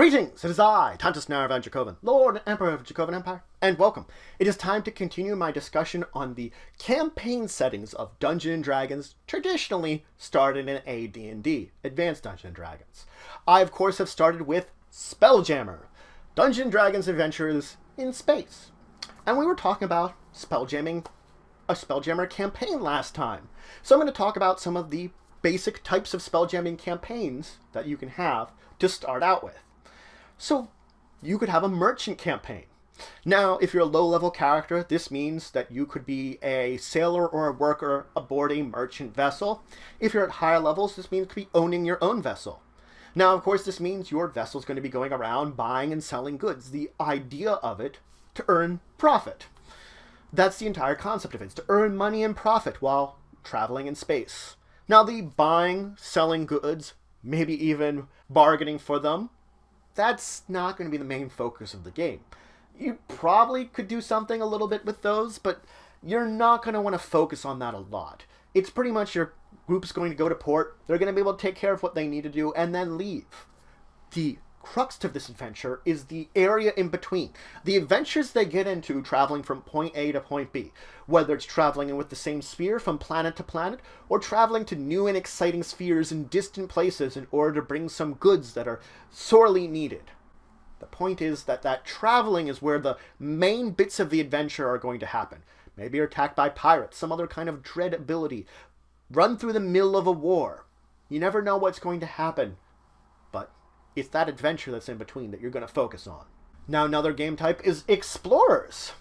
Greetings, it is I, Tantus Naravan Dracovin, Lord and Emperor of Dracovin Empire, and welcome. It is time to continue my discussion on the campaign settings of Dungeons & Dragons, traditionally started in AD&D, Advanced Dungeons & Dragons. I, of course, have started with Spelljammer, Dungeons & Dragons Adventures in Space. And we were talking about spelljamming, a Spelljammer campaign last time. So I'm going to talk about some of the basic types of spelljamming campaigns that you can have to start out with. So you could have a merchant campaign. Now, if you're a low-level character, this means that you could be a sailor or a worker aboard a merchant vessel. If you're at higher levels, this means you could be owning your own vessel. Now, of course, this means your vessel is going to be going around buying and selling goods. The idea of it, to earn profit. That's the entire concept of it, it's to earn money and profit while traveling in space. Now, the buying, selling goods, maybe even bargaining for them, that's not going to be the main focus of the game. You probably could do something a little bit with those, but you're not going to want to focus on that a lot. It's pretty much your group's going to go to port, they're going to be able to take care of what they need to do, and then leave. The crux of this adventure is the area in between. The adventures they get into traveling from point A to point B, whether it's traveling with the same sphere from planet to planet, or traveling to new and exciting spheres in distant places in order to bring some goods that are sorely needed. The point is that traveling is where the main bits of the adventure are going to happen. Maybe you're attacked by pirates, some other kind of dread ability, run through the middle of a war. You never know what's going to happen, but it's that adventure that's in between that you're going to focus on. Now, another game type is Explorers,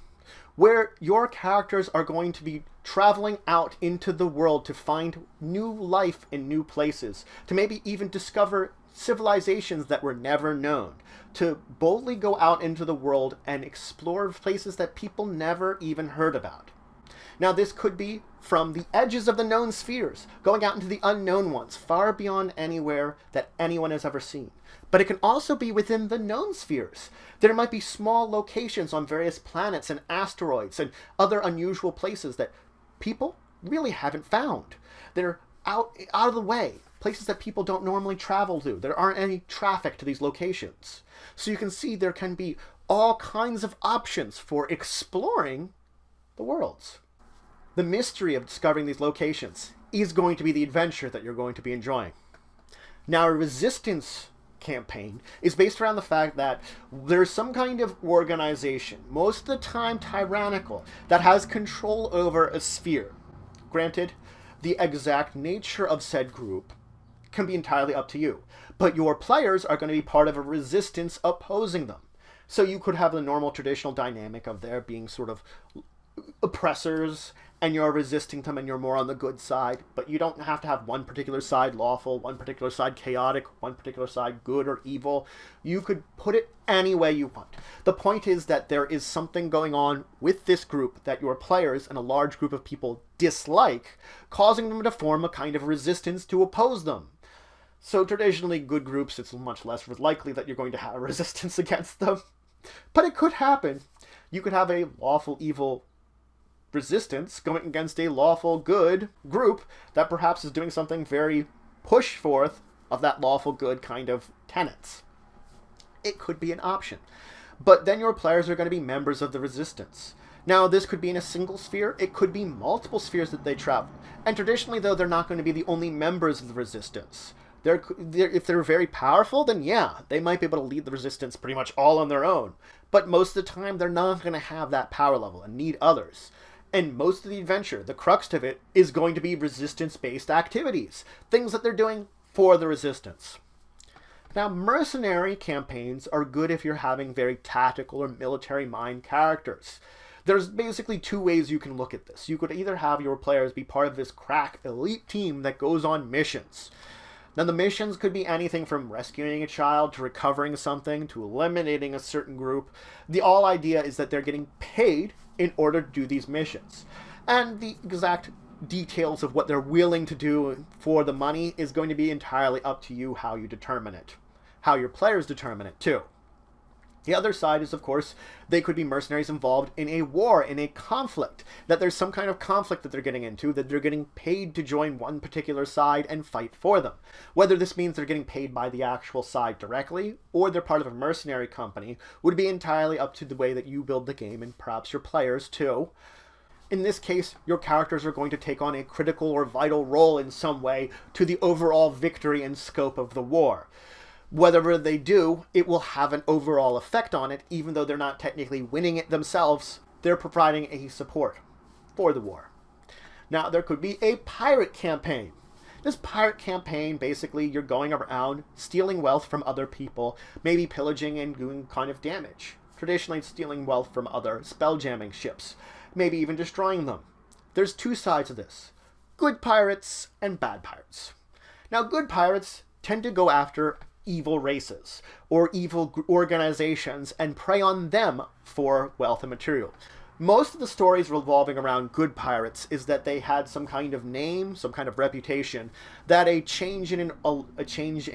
where your characters are going to be traveling out into the world to find new life in new places, to maybe even discover civilizations that were never known, to boldly go out into the world and explore places that people never even heard about. Now, this could be from the edges of the known spheres, going out into the unknown ones, far beyond anywhere that anyone has ever seen. But it can also be within the known spheres. There might be small locations on various planets and asteroids and other unusual places that people really haven't found. They're out of the way, places that people don't normally travel to. There aren't any traffic to these locations. So you can see there can be all kinds of options for exploring the worlds. The mystery of discovering these locations is going to be the adventure that you're going to be enjoying. Now, a resistance campaign is based around the fact that there's some kind of organization, most of the time tyrannical, that has control over a sphere. Granted, the exact nature of said group can be entirely up to you, but your players are going to be part of a resistance opposing them. So you could have the normal traditional dynamic of there being sort of oppressors, and you're resisting them and you're more on the good side, but you don't have to have one particular side lawful, one particular side chaotic, one particular side good or evil. You could put it any way you want. The point is that there is something going on with this group that your players and a large group of people dislike, causing them to form a kind of resistance to oppose them. So traditionally, good groups, it's much less likely that you're going to have a resistance against them. But it could happen. You could have a lawful evil resistance going against a lawful good group that perhaps is doing something very push forth of that lawful good kind of tenets. It could be an option. But then your players are going to be members of the resistance. Now, this could be in a single sphere. It could be multiple spheres that they travel. And traditionally, though, they're not going to be the only members of the resistance. If they're very powerful, then yeah, they might be able to lead the resistance pretty much all on their own. But most of the time, they're not going to have that power level and need others. And most of the adventure, the crux of it, is going to be resistance-based activities. Things that they're doing for the resistance. Now, mercenary campaigns are good if you're having very tactical or military mind characters. There's basically two ways you can look at this. You could either have your players be part of this crack elite team that goes on missions. Now, the missions could be anything from rescuing a child to recovering something to eliminating a certain group. The all idea is that they're getting paid in order to do these missions. And the exact details of what they're willing to do for the money is going to be entirely up to you how you determine it. How your players determine it, too. The other side is, of course, they could be mercenaries involved in a war, in a conflict, that there's some kind of conflict that they're getting into, that they're getting paid to join one particular side and fight for them. Whether this means they're getting paid by the actual side directly, or they're part of a mercenary company, would be entirely up to the way that you build the game, and perhaps your players too. In this case, your characters are going to take on a critical or vital role in some way to the overall victory and scope of the war. Whatever they do, it will have an overall effect on it, even though they're not technically winning it themselves. They're providing a support for the war. Now, there could be a pirate campaign. This pirate campaign, basically, you're going around stealing wealth from other people, maybe pillaging and doing kind of damage. Traditionally, stealing wealth from other spelljamming ships, maybe even destroying them. There's two sides of this: good pirates and bad pirates. Now, good pirates tend to go after evil races or evil organizations and prey on them for wealth and material. Most of the stories revolving around good pirates is that they had some kind of name, some kind of reputation, that a change in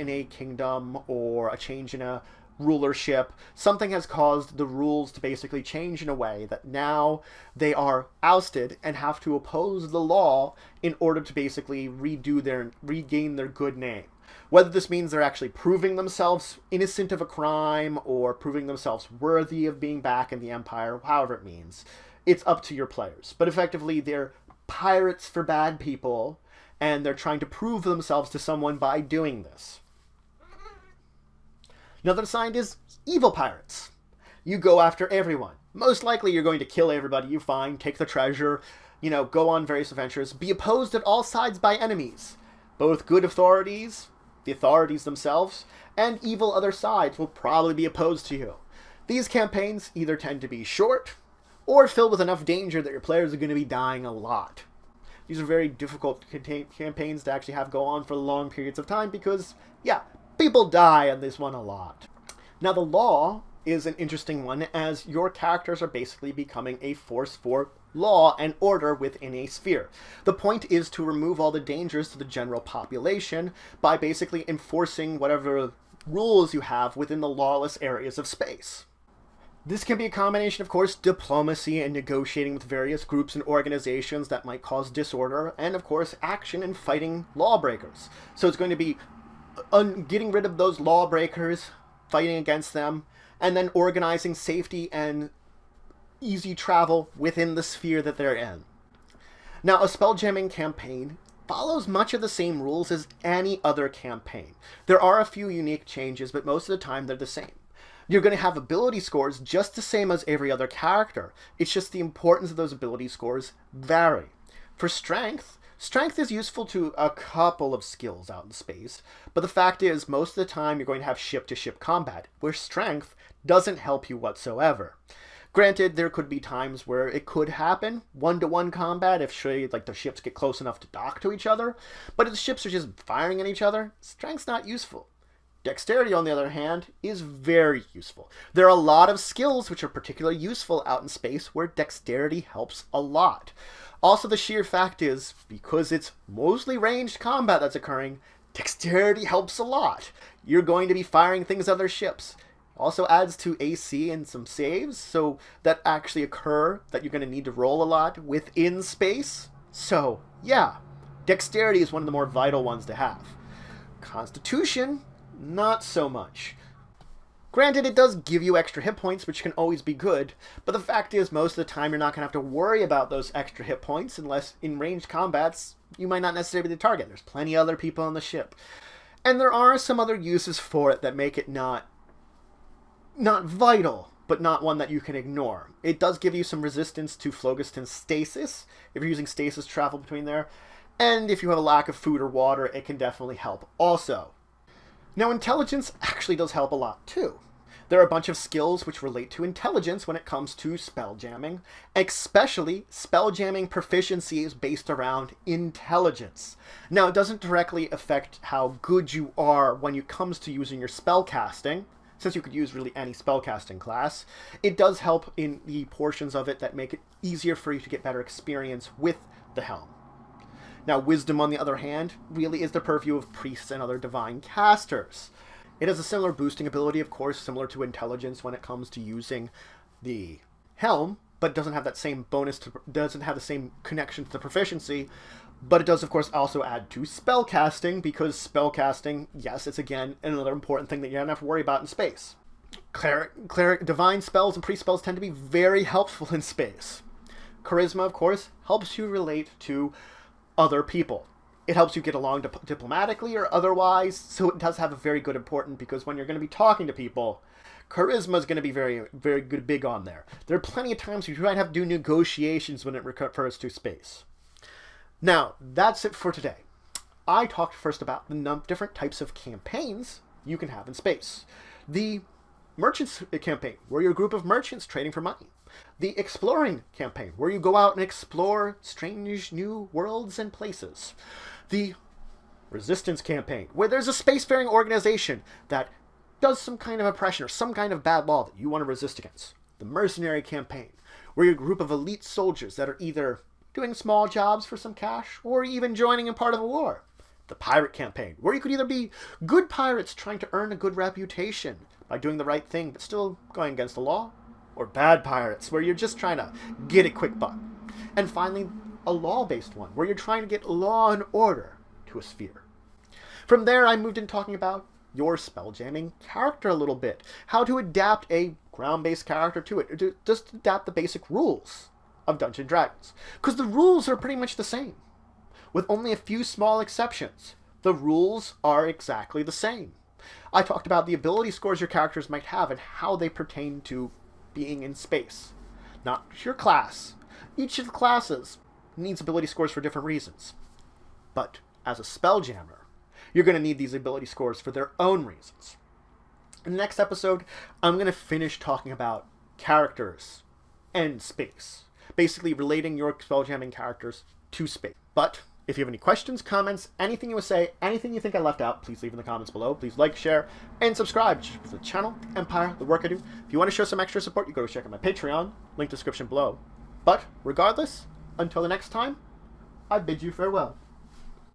a kingdom or a change in a rulership, something has caused the rules to basically change in a way that now they are ousted and have to oppose the law in order to basically regain their good name. Whether this means they're actually proving themselves innocent of a crime or proving themselves worthy of being back in the Empire, however it means, it's up to your players. But effectively, they're pirates for bad people, and they're trying to prove themselves to someone by doing this. Another side is evil pirates. You go after everyone. Most likely you're going to kill everybody you find, take the treasure, go on various adventures, be opposed at all sides by enemies. Both good authorities, the authorities themselves, and evil other sides will probably be opposed to you. These campaigns either tend to be short or filled with enough danger that your players are going to be dying a lot. These are very difficult campaigns to actually have go on for long periods of time because, people die on this one a lot. Now, the law is an interesting one, as your characters are basically becoming a force for law and order within a sphere. The point is to remove all the dangers to the general population by basically enforcing whatever rules you have within the lawless areas of space. This can be a combination, of course, diplomacy and negotiating with various groups and organizations that might cause disorder, and of course action and fighting lawbreakers. So it's going to be getting rid of those lawbreakers, fighting against them, and then organizing safety and easy travel within the sphere that they're in. Now, a spelljamming campaign follows much of the same rules as any other campaign. There are a few unique changes, but most of the time they're the same. You're going to have ability scores just the same as every other character. It's just the importance of those ability scores vary. For strength is useful to a couple of skills out in space, but the fact is, most of the time you're going to have ship-to-ship combat, where strength doesn't help you whatsoever. Granted, there could be times where it could happen, one-to-one combat, if the ships get close enough to dock to each other, but if the ships are just firing at each other, strength's not useful. Dexterity, on the other hand, is very useful. There are a lot of skills which are particularly useful out in space where dexterity helps a lot. Also, the sheer fact is, because it's mostly ranged combat that's occurring, dexterity helps a lot. You're going to be firing things at other ships. Also adds to AC and some saves, so that actually occur that you're going to need to roll a lot within space. So, dexterity is one of the more vital ones to have. Constitution, not so much. Granted, it does give you extra hit points, which can always be good, but the fact is, most of the time you're not going to have to worry about those extra hit points unless in ranged combats you might not necessarily be the target. There's plenty of other people on the ship. And there are some other uses for it that make it not vital, but not one that you can ignore. It does give you some resistance to phlogiston stasis, if you're using stasis travel between there, and if you have a lack of food or water, it can definitely help also. Now, intelligence actually does help a lot too. There are a bunch of skills which relate to intelligence when it comes to spelljamming, especially spelljamming proficiency is based around intelligence. Now, it doesn't directly affect how good you are when it comes to using your spellcasting, since you could use really any spellcasting class. It does help in the portions of it that make it easier for you to get better experience with the helm. Now, wisdom, on the other hand, really is the purview of priests and other divine casters. It has a similar boosting ability, of course, similar to intelligence when it comes to using the helm, but doesn't have that same bonus, doesn't have the same connection to the proficiency. But it does, of course, also add to spellcasting, because spellcasting, yes, it's again another important thing that you don't have to worry about in space. Cleric, divine spells and priest spells tend to be very helpful in space. Charisma, of course, helps you relate to other people. It helps you get along diplomatically or otherwise, so it does have a very good important, because when you're going to be talking to people, charisma is going to be very, very good, big on there. There are plenty of times you might have to do negotiations when it refers to space. Now, that's it for today. I talked first about the different types of campaigns you can have in space. The merchants campaign, where you're a group of merchants trading for money. The exploring campaign, where you go out and explore strange new worlds and places. The resistance campaign, where there's a spacefaring organization that does some kind of oppression or some kind of bad law that you want to resist against. The mercenary campaign, where you're a group of elite soldiers that are either doing small jobs for some cash or even joining in part of a war. The pirate campaign, where you could either be good pirates trying to earn a good reputation by doing the right thing but still going against the law, or bad pirates, where you're just trying to get a quick buck. And finally, a law-based one, where you're trying to get law and order to a sphere. From there, I moved into talking about your spelljamming character a little bit, how to adapt a ground-based character to it, just adapt the basic rules of Dungeons & Dragons. Because the rules are pretty much the same, with only a few small exceptions. The rules are exactly the same. I talked about the ability scores your characters might have and how they pertain to being in space. Not your class. Each of the classes needs ability scores for different reasons. But as a spelljammer, you're going to need these ability scores for their own reasons. In the next episode, I'm going to finish talking about characters and space. Basically relating your spelljamming characters to space. But if you have any questions, comments, anything you would say, anything you think I left out, please leave in the comments below. Please like, share, and subscribe to the channel, Empire, the work I do. If you want to show some extra support, you go check out my Patreon, link description below. But regardless, until the next time, I bid you farewell.